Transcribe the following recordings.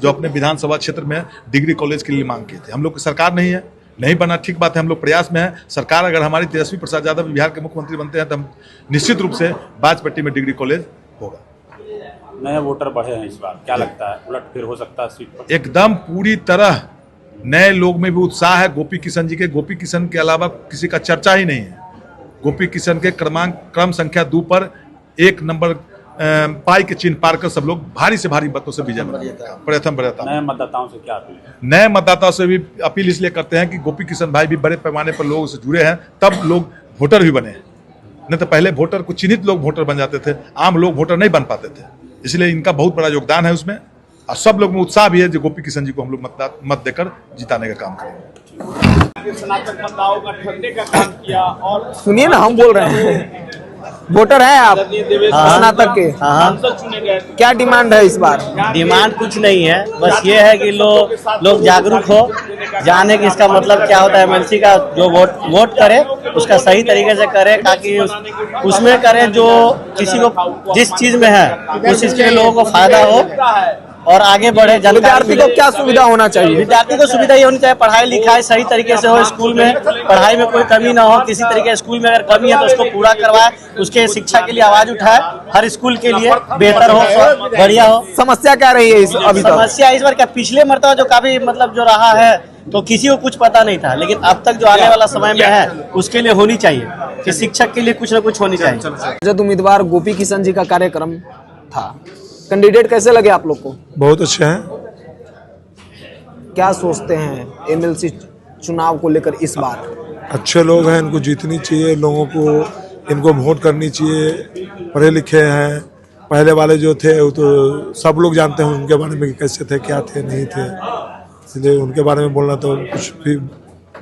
जो अपने विधानसभा क्षेत्र में डिग्री कॉलेज के लिए मांग किए थे। हम लोग की सरकार नहीं बना, ठीक बात है, हम लोग प्रयास में है। सरकार अगर हमारी तेजस्वी प्रसाद यादव बिहार के मुख्यमंत्री बनते हैं तो हम निश्चित रूप से बाजपट्टी में डिग्री कॉलेज होगा। नए वोटर बढ़े हैं इस बार, क्या लगता है उलटफेर हो सकता है सीट पर? एकदम पूरी तरह नए लोग में भी उत्साह है। गोपी किशन जी के, गोपी किशन के अलावा किसी का चर्चा ही नहीं है। गोपी किशन के क्रम संख्या 2 पर 1 नंबर पाई के चिन्ह पार कर सब लोग भारी से भारी मतों से विजय प्रथम बरता। नए मतदाताओं से क्या अपील? नए मतदाताओं से भी अपील इसलिए करते हैं कि गोपी किशन भाई भी बड़े पैमाने पर लोगों से जुड़े हैं, तब लोग वोटर भी बने। नहीं तो पहले वोटर को चिन्हित लोग वोटर बन जाते थे, आम लोग वोटर नहीं बन पाते थे। इसलिए इनका बहुत बड़ा योगदान है उसमें, और सब लोग में उत्साह भी है जो गोपी किशन जी को हम लोग मत देकर जिताने का काम करेंगे। स्नातक मतदाताओं का ठगने का काम किया। और सुनिए ना, हम बोल रहे हैं, वोटर हैं आप स्नातक के, सांसद चुने गए, क्या डिमांड है इस बार? डिमांड कुछ नहीं है, बस ये है कि लोग जागरूक हो, जाने कि इसका मतलब क्या होता है। एमएलसी का जो वोट करे उसका सही तरीके से करे, ताकि उसमें करे जो किसी को जिस चीज में है उस चीज के लोगों को फायदा हो और आगे बढ़े। विद्यार्थी को क्या सुविधा होना चाहिए? विद्यार्थी को सुविधा ये होनी चाहिए, पढ़ाई लिखाई सही तरीके से हो, स्कूल में पढ़ाई में कोई कमी ना हो, किसी तरीके स्कूल में अगर कमी है तो उसको पूरा करवाए, उसके शिक्षा के लिए आवाज उठाए, हर स्कूल के लिए बेहतर हो, बढ़िया हो। समस्या क्या रही है अभी तक? समस्या इस बार क्या, पिछले मरतबा जो काफी मतलब जो रहा है तो किसी को कुछ पता नहीं था, लेकिन अब तक जो आने वाला समय में है उसके लिए होनी चाहिए कि शिक्षक के लिए कुछ न कुछ होनी चाहिए। जब उम्मीदवार गोपी किशन जी का कार्यक्रम था, कैंडिडेट कैसे लगे आप लोग को? बहुत अच्छे हैं। क्या सोचते हैं एमएलसी चुनाव को लेकर इस बार? अच्छे लोग हैं, इनको जीतनी चाहिए, लोगों को इनको वोट करनी चाहिए। पढ़े लिखे हैं, पहले वाले जो थे वो तो सब लोग जानते हैं उनके बारे में, कैसे थे, क्या थे, नहीं थे, इसलिए उनके बारे में बोलना तो कुछ भी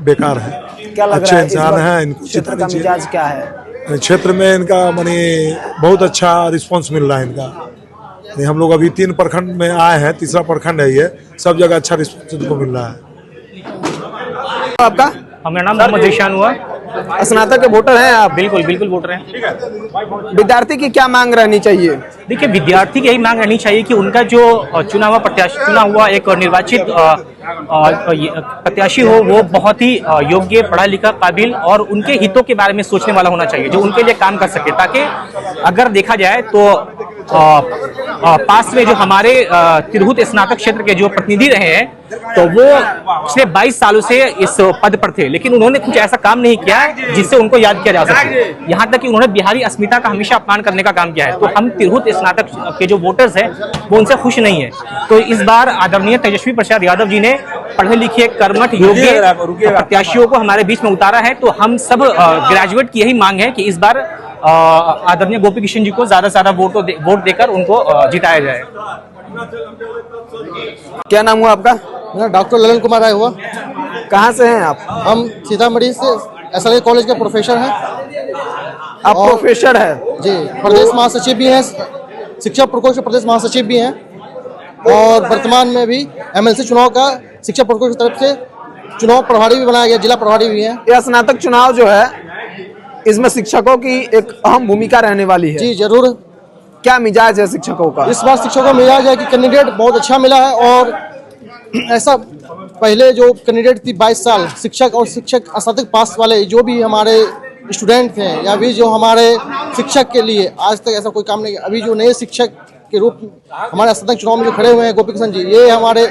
बेकार है। क्या लग अच्छे रहा है इंसान हैं, इनको क्षेत्र का मिजाज क्या है? क्षेत्र में इनका माने बहुत अच्छा रिस्पॉन्स मिल रहा है इनका। हम लोग अभी 3 प्रखंड में आए हैं, तीसरा प्रखंड है ये, सब जगह अच्छा रिस्पॉन्स इनको मिल रहा है। आपका? मेरा नाम मोहम्मद ईशान हुआ। स्नातक के वोटर हैं आप? बिल्कुल वोटर हैं। विद्यार्थी की क्या मांग रहनी चाहिए? देखिए, विद्यार्थी की यही मांग रहनी चाहिए कि उनका जो चुना हुआ एक निर्वाचित प्रत्याशी हो, वो बहुत ही योग्य, पढ़ा लिखा, काबिल और उनके हितों के बारे में सोचने वाला होना चाहिए, जो उनके लिए काम कर सके। ताकि अगर देखा जाए तो पास में जो हमारे तिरहुत स्नातक क्षेत्र के जो प्रतिनिधि रहे हैं, तो वो पिछले 22 सालों से इस पद पर थे, लेकिन उन्होंने कुछ ऐसा काम नहीं किया जिससे उनको याद किया जा सके। यहाँ तक कि उन्होंने बिहारी अस्मिता का हमेशा अपमान करने का काम किया है। तो हम तिरहुत स्नातक के जो वोटर्स हैं वो उनसे खुश नहीं है। तो इस बार आदरणीय तेजस्वी प्रसाद यादव जी ने पढ़े लिखे, कर्मठ, योग्य प्रत्याशियों को हमारे बीच में उतारा है। तो हम सब ग्रेजुएट की यही मांग है कि इस बार आदरणीय गोपी किशन जी को ज्यादा से ज्यादा वोट देकर उनको जिताया जाए। क्या नाम हुआ आपका? मेरा डॉक्टर ललन कुमार राय हुआ। कहाँ से हैं आप? हम सीतामढ़ी से SLA कॉलेज के प्रोफेसर हैं। आप प्रोफेसर है जी, प्रदेश महासचिव भी हैं, शिक्षा प्रकोष्ठ के प्रदेश महासचिव भी हैं, और वर्तमान में भी MLC चुनाव का शिक्षा प्रकोष्ठ की तरफ से चुनाव प्रभारी भी बनाया गया, जिला प्रभारी भी हैं। यह स्नातक चुनाव जो है, इसमें शिक्षकों की एक अहम भूमिका रहने वाली है। जी जरूर। क्या मिजाज है शिक्षकों का? इस बार शिक्षकों का मिजाज है कि कैंडिडेट बहुत अच्छा मिला है, और ऐसा पहले जो कैंडिडेट थी 22 साल शिक्षक और शिक्षक स्नातक पास वाले जो भी हमारे स्टूडेंट थे, या भी जो हमारे शिक्षक के लिए आज तक ऐसा कोई काम नहीं। अभी जो नए शिक्षक के रूप हमारे स्नातक चुनाव में जो खड़े हुए हैं गोपी किशन जी, ये हमारे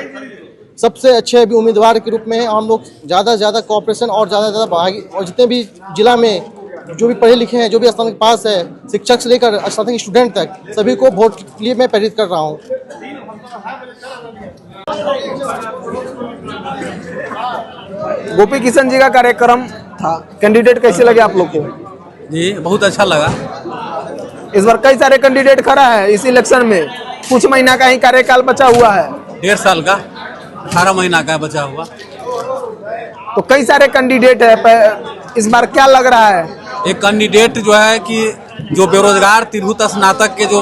सबसे अच्छे अभी उम्मीदवार के रूप में है। हम लोग ज़्यादा से ज़्यादा कोऑपरेशन और ज़्यादा से ज़्यादा भागी, और जितने भी जिला में जो भी पढ़े लिखे हैं, जो भी स्नातक पास है, शिक्षक से लेकर स्नातक स्टूडेंट तक, सभी को वोट के लिए मैं प्रेरित कर रहा हूँ। गोपी किशन जी का कार्यक्रम था, कैंडिडेट कैसे लगे आप लोग को? जी बहुत अच्छा लगा। इस बार कई सारे कैंडिडेट खड़ा है इस इलेक्शन में, कुछ महीना का ही कार्यकाल बचा हुआ है। 1.5 साल का, 18 महीना का बचा हुआ। तो कई सारे कैंडिडेट है, इस बार क्या लग रहा है? एक कैंडिडेट जो है कि जो बेरोजगार तिरहुत स्नातक के जो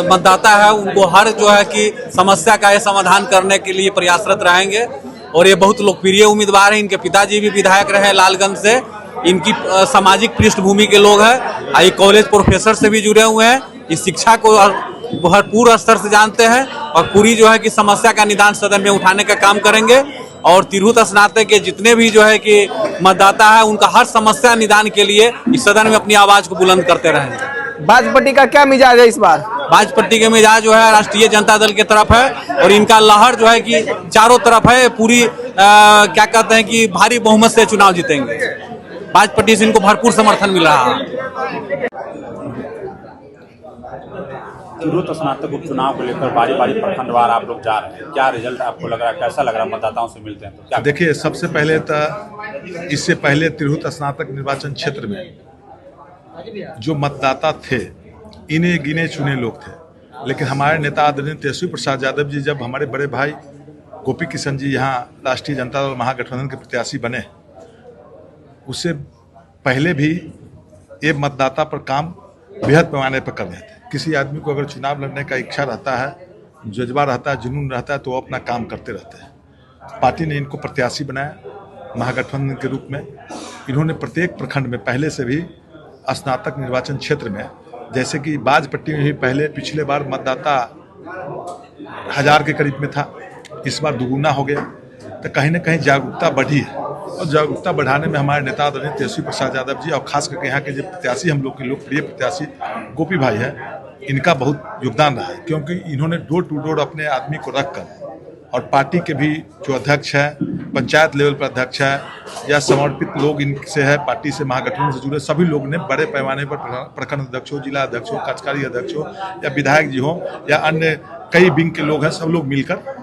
मतदाता है, उनको हर जो है कि समस्या का समाधान करने के लिए प्रयासरत रहेंगे। और ये बहुत लोकप्रिय उम्मीदवार हैं। इनके पिताजी भी विधायक रहे लालगंज से, इनकी सामाजिक पृष्ठभूमि के लोग हैं। ये कॉलेज प्रोफेसर से भी जुड़े हुए हैं। इस शिक्षा को भरपूर स्तर से जानते हैं और पूरी जो है कि समस्या का निदान सदन में उठाने का काम करेंगे। और तिरहुत स्नातक के जितने भी जो है कि मतदाता है उनका हर समस्या निदान के लिए इस सदन में अपनी आवाज को बुलंद करते रहेंगे। भाजपा का क्या मिजाज है इस बार? भाजपा के मिजाज जो है राष्ट्रीय जनता दल की तरफ है और इनका लहर जो है कि चारों तरफ है। पूरी क्या कहते हैं कि भारी बहुमत से चुनाव जीतेंगे। भाजपा से इनको भरपूर समर्थन मिल रहा है। तिरहुत स्नातक उपचुनाव को लेकर बारी बारी प्रखंडवार आप लोग जा रहे हैं, क्या रिजल्ट आपको लग रहा है, कैसा लग रहा है? मतदाताओं से मिलते हैं तो क्या? देखिए, सबसे पहले तो इससे पहले तिरहुत स्नातक निर्वाचन क्षेत्र में जो मतदाता थे इन्हें गिने चुने लोग थे, लेकिन हमारे नेता आदरणीय तेजस्वी प्रसाद यादव जी जब हमारे बड़े भाई गोपी किशन जी यहाँ राष्ट्रीय जनता दल महागठबंधन के प्रत्याशी बने, उससे पहले भी ये मतदाता पर काम बेहद पैमाने पर कर रहे थे। किसी आदमी को अगर चुनाव लड़ने का इच्छा रहता है, जज्बा रहता है, जुनून रहता है, तो वो अपना काम करते रहते हैं। पार्टी ने इनको प्रत्याशी बनाया महागठबंधन के रूप में। इन्होंने प्रत्येक प्रखंड में पहले से भी स्नातक निर्वाचन क्षेत्र में, जैसे कि बाजपट्टी में भी पहले पिछले बार मतदाता 1000 के करीब में था, इस बार दुगुना हो गया। तो कहीं ना कहीं जागरूकता बढ़ी है और जागरूकता बढ़ाने में हमारे नेता आदरणीय तेजस्वी प्रसाद यादव जी और खास करके यहाँ के जो प्रत्याशी हम लोग के लोकप्रिय प्रत्याशी गोपी भाई हैं, इनका बहुत योगदान रहा है, क्योंकि इन्होंने डोर टू डोर अपने आदमी को रखकर और पार्टी के भी जो अध्यक्ष है, पंचायत लेवल पर अध्यक्ष है या समर्पित लोग इनसे है, पार्टी से महागठबंधन से जुड़े सभी लोग ने बड़े पैमाने पर प्रखंड अध्यक्ष हो, जिला अध्यक्ष हो, कार्यकारी अध्यक्ष हो या विधायक जी हो या अन्य कई विंग के लोग हैं, सब लोग मिलकर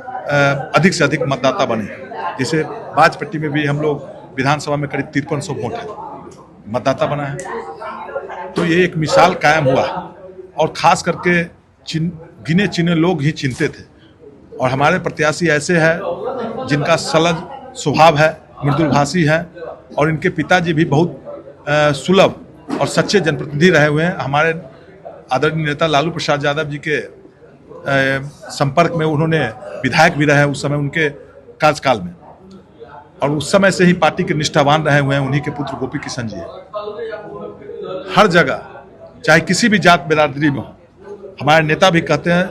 अधिक से अधिक मतदाता बने। जैसे बाजपट्टी में भी हम लोग विधानसभा में करीब 5300 वोट है मतदाता बना है। तो ये एक मिसाल कायम हुआ और खास करके गिने चुने लोग ही चिनते थे। और हमारे प्रत्याशी ऐसे हैं जिनका सलज स्वभाव है, मृदुलभाषी है और इनके पिताजी भी बहुत सुलभ और सच्चे जनप्रतिनिधि रहे हुए हैं। हमारे आदरणीय नेता लालू प्रसाद यादव जी के संपर्क में उन्होंने विधायक भी रहे उस समय उनके कार्यकाल में, और उस समय से ही पार्टी के निष्ठावान रहे हुए हैं। उन्हीं के पुत्र गोपी किशन जी है। हर जगह चाहे किसी भी जात बिरादरी में हो, हमारे नेता भी कहते हैं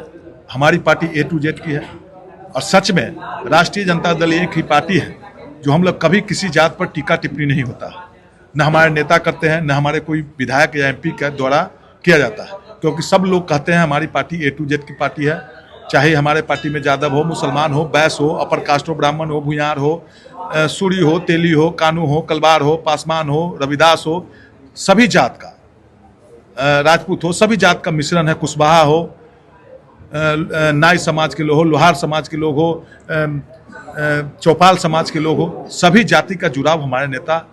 हमारी पार्टी A to Z की है। और सच में राष्ट्रीय जनता दल एक ही पार्टी है जो हम लोग कभी किसी जात पर टीका टिप्पणी नहीं होता, न हमारे नेता करते हैं, न हमारे कोई विधायक या MP के द्वारा किया जाता है, क्योंकि सब लोग कहते हैं हमारी पार्टी A to Z की पार्टी है। चाहे हमारे पार्टी में यादव हो, मुसलमान हो, बैस हो, अपर कास्ट हो, ब्राह्मण हो, भूयार हो, सूरी हो, तेली हो, कानू हो, कलवार हो, पासवान हो, रविदास हो, सभी जात का, राजपूत हो, सभी जात का मिश्रण है। कुशवाहा हो, नाई समाज के लोग हो, लोहार समाज के लोग हो, चौपाल समाज के लोग हो, सभी जाति का जुड़ाव हमारे नेता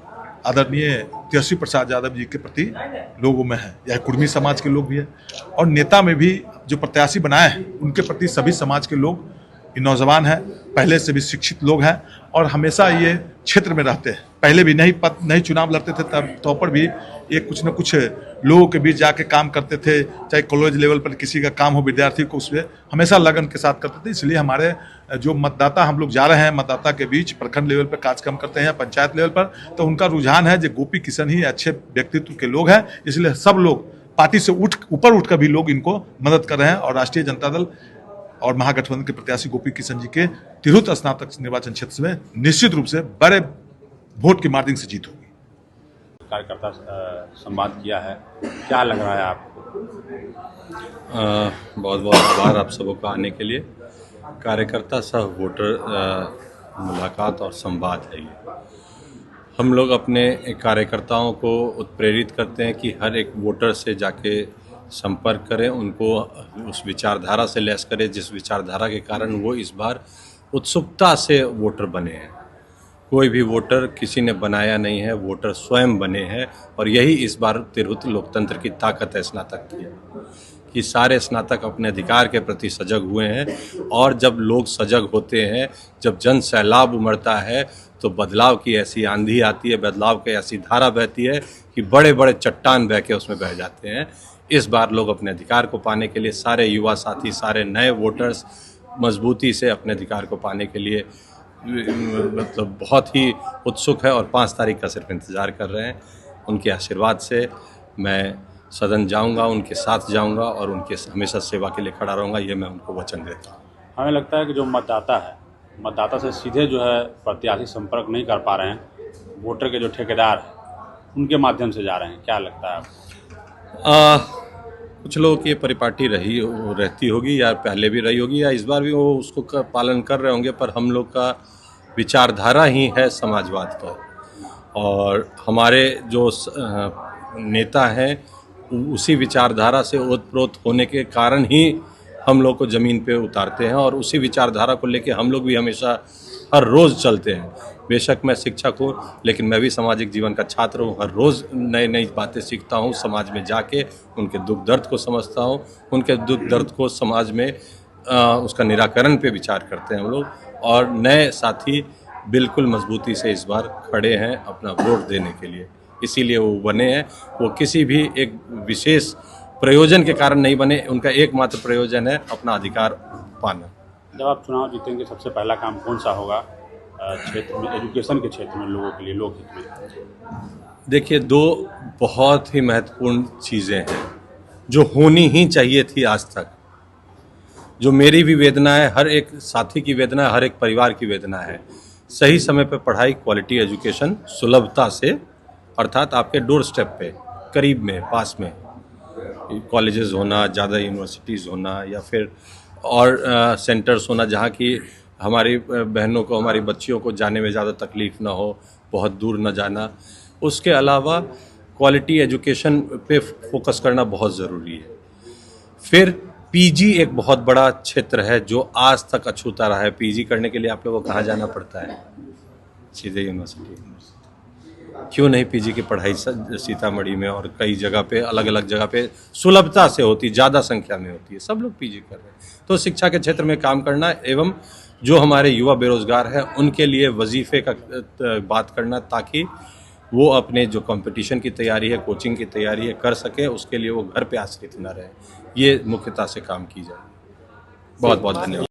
आदरणीय तेजस्वी प्रसाद यादव जी के प्रति लोगों में है। यह कुर्मी समाज के लोग भी है और नेता में भी जो प्रत्याशी बनाए हैं उनके प्रति सभी समाज के लोग, ये नौजवान हैं, पहले से भी शिक्षित लोग हैं और हमेशा ये क्षेत्र में रहते हैं। पहले भी नहीं चुनाव लड़ते थे तब तो पर भी ये कुछ न कुछ लोगों के बीच जाके काम करते थे, चाहे कॉलेज लेवल पर किसी का काम हो, विद्यार्थी को उसमें हमेशा लगन के साथ करते थे। इसलिए हमारे जो मतदाता हम लोग जा रहे हैं मतदाता के बीच प्रखंड लेवल पर कार्यक्रम करते हैं, पंचायत लेवल पर, तो उनका रुझान है जो गोपी किशन ही अच्छे व्यक्तित्व के लोग हैं। इसलिए सब लोग पार्टी से ऊपर उठकर भी लोग इनको मदद कर रहे हैं और राष्ट्रीय जनता दल और महागठबंधन के प्रत्याशी गोपी किशन जी के तिरहुत स्नातक निर्वाचन क्षेत्र में निश्चित रूप से बड़े वोट की मार्जिन से जीत होगी। कार्यकर्ता संवाद किया है, क्या लग रहा है आपको? बहुत बहुत आभार आप सबों का आने के लिए। कार्यकर्ता सह वोटर मुलाकात और संवाद है ये। हम लोग अपने कार्यकर्ताओं को उत्प्रेरित करते हैं कि हर एक वोटर से जाके संपर्क करें, उनको उस विचारधारा से लैस करें जिस विचारधारा के कारण वो इस बार उत्सुकता से वोटर बने हैं। कोई भी वोटर किसी ने बनाया नहीं है, वोटर स्वयं बने हैं और यही इस बार तिरहुत लोकतंत्र की ताकत है स्नातक की, कि सारे स्नातक अपने अधिकार के प्रति सजग हुए हैं। और जब लोग सजग होते हैं, जब जन सैलाब उमड़ता है तो बदलाव की ऐसी आंधी आती है, बदलाव की ऐसी धारा बहती है कि बड़े बड़े चट्टान बह के उसमें बह जाते हैं। इस बार लोग अपने अधिकार को पाने के लिए, सारे युवा साथी, सारे नए वोटर्स मजबूती से अपने अधिकार को पाने के लिए मतलब बहुत ही उत्सुक है और 5 तारीख का सिर्फ इंतज़ार कर रहे हैं। उनके आशीर्वाद से मैं सदन जाऊंगा, उनके साथ जाऊंगा और उनके हमेशा सेवा के लिए खड़ा रहूंगा, ये मैं उनको वचन देता हूँ। हमें लगता है कि जो मतदाता है, मतदाता से सीधे जो है प्रत्याशी संपर्क नहीं कर पा रहे हैं, वोटर के जो ठेकेदार हैं उनके माध्यम से जा रहे हैं, क्या लगता है आपको? कुछ लोगों की ये परिपाटी रहती होगी या पहले भी रही होगी या इस बार भी वो उसको पालन कर रहे होंगे, पर हम लोग का विचारधारा ही है समाजवाद का, और हमारे जो नेता हैं उसी विचारधारा से ओतप्रोत होने के कारण ही हम लोग को ज़मीन पे उतारते हैं, और उसी विचारधारा को लेके हम लोग भी हमेशा हर रोज़ चलते हैं। बेशक मैं शिक्षक हूँ, लेकिन मैं भी सामाजिक जीवन का छात्र हूँ। हर रोज़ नई नई बातें सीखता हूँ, समाज में जाके उनके दुख दर्द को समझता हूँ, उनके दुख दर्द को समाज में उसका निराकरण पे विचार करते हैं हम लोग, और नए साथी बिल्कुल मजबूती से इस बार खड़े हैं अपना वोट देने के लिए, इसीलिए वो बने हैं। वो किसी भी एक विशेष प्रयोजन के कारण नहीं बने, उनका एकमात्र प्रयोजन है अपना अधिकार पाना। जब आप चुनाव जीतेंगे सबसे पहला काम कौन सा होगा क्षेत्र में, एजुकेशन के क्षेत्र में, लोगों के लिए, लोकहित में? देखिए, दो बहुत ही महत्वपूर्ण चीज़ें हैं जो होनी ही चाहिए थी आज तक, जो मेरी भी वेदना है, हर एक साथी की वेदना है, हर एक परिवार की वेदना है। सही समय पे पढ़ाई, क्वालिटी एजुकेशन, सुलभता से, अर्थात आपके डोर स्टेप पे, करीब में, पास में कॉलेजेस होना, ज़्यादा यूनिवर्सिटीज़ होना, या फिर और सेंटर्स होना जहाँ की हमारी बहनों को, हमारी बच्चियों को जाने में ज़्यादा तकलीफ़ ना हो, बहुत दूर न जाना। उसके अलावा क्वालिटी एजुकेशन पे फोकस करना बहुत ज़रूरी है। फिर पीजी एक बहुत बड़ा क्षेत्र है जो आज तक अछूता रहा है। पीजी करने के लिए आप लोगों को कहाँ जाना पड़ता है? सीधे यूनिवर्सिटी। क्यों नहीं पीजी की पढ़ाई सीतामढ़ी में और कई जगह पे, अलग अलग जगह पे सुलभता से होती, ज़्यादा संख्या में होती है, सब लोग पीजी कर रहे हैं। तो शिक्षा के क्षेत्र में काम करना, एवं जो हमारे युवा बेरोजगार हैं उनके लिए वजीफे का बात करना, ताकि वो अपने जो कंपटीशन की तैयारी है, कोचिंग की तैयारी है, कर सके, उसके लिए वो घर पे आश्रित न रहे। ये मुख्यतः से काम की जाए। बहुत बहुत धन्यवाद।